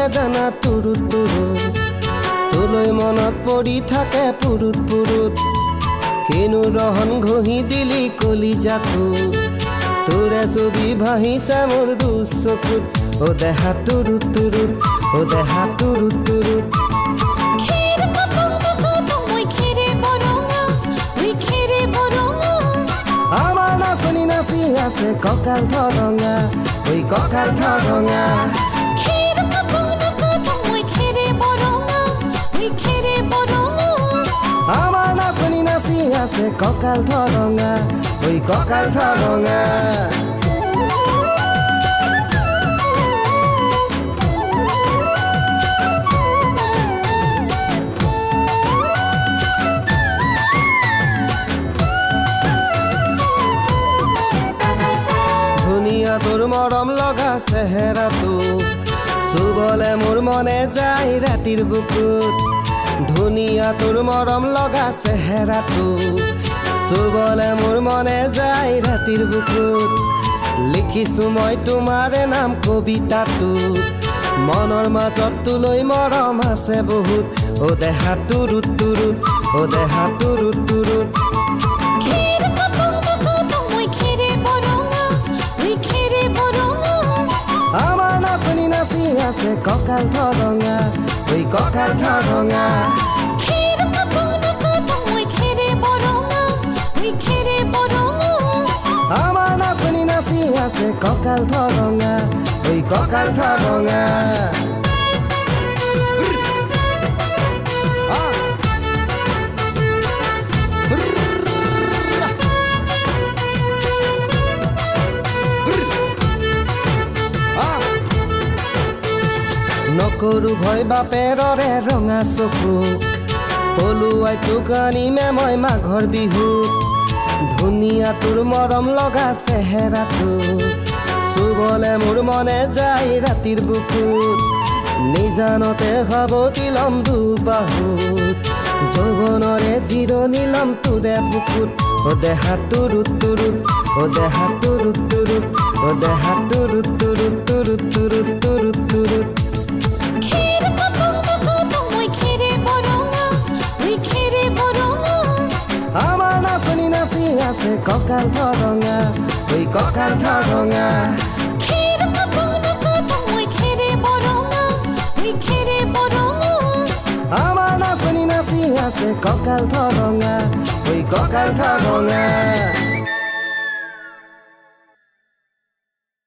দিলে জানা তুৰুত তুৰুত তোলৈ মনত পৰি থাকে পুৰুত পুৰুত কিনো ৰহন ঘঁহি দিলি কলিজাটো তোৰে ছবি ভাহিছে মোৰ দুচকুত ও দেহা তুৰুত তুৰুত ও দেহা তুৰুত তুৰুত আমাৰ নাচনি নাচি আছে কঁকাল ধৰঙা ঐ কঁকাল ধৰঙা আমাৰ নাচনি নাচি আছে কঁকাল ধৰঙা ঐ কঁকাল ধৰঙা ধুনীয়া তোৰ মৰম লগা চেহেৰাটোক চুবলে মোৰ মনে যায় ৰাতিৰ বুকুত ধুনীয়া তোৰ মৰম লগা চেহেৰাটোক চুবলে মোৰ মনে যায় ৰাতিৰ বুকুত লিখিছো মই তোমাৰে নাম কবিতাটোত মনৰ মাজত তোলৈ মৰম আছে বহুত ও দেহা তুৰুত তুৰুত ও দেহা তুৰুত তুৰুত আমাৰ নাচনি নাচি আছে কঁকাল ধৰঙা ঐ কঁকাল ধৰঙা আমাৰ নাচনি নাচি আছে কঁকাল ধৰঙা ঐ কঁকাল ধৰঙা নকৰো ভয় বাপেৰৰে ৰঙা চকুক পলুৱাই তোক আনিমে মই মাঘৰ বিহুত ধুনীয়া তোৰ মৰম লগা চেহেৰাটো চুবলে মোৰ মনে যায় ৰাতিৰ বুকুত নিজানতে সাৱটি লম দুবাহুত যৌৱনৰে জিৰণি লম তোৰে বুকুত ও দেহা তুৰুত তুৰুত ও দেহা তুৰুত তুৰুত ও দেহা তুৰুত তুৰুত তুৰুত তুৰুত তুৰুত তুৰুত আমাৰ নাচনি নাচি আছে কঁকাল ধৰঙা ঐ কঁকাল ধৰঙা আমাৰ নাচনি নাচি আছে কঁকাল ধৰঙা ঐ কঁকাল ধৰঙা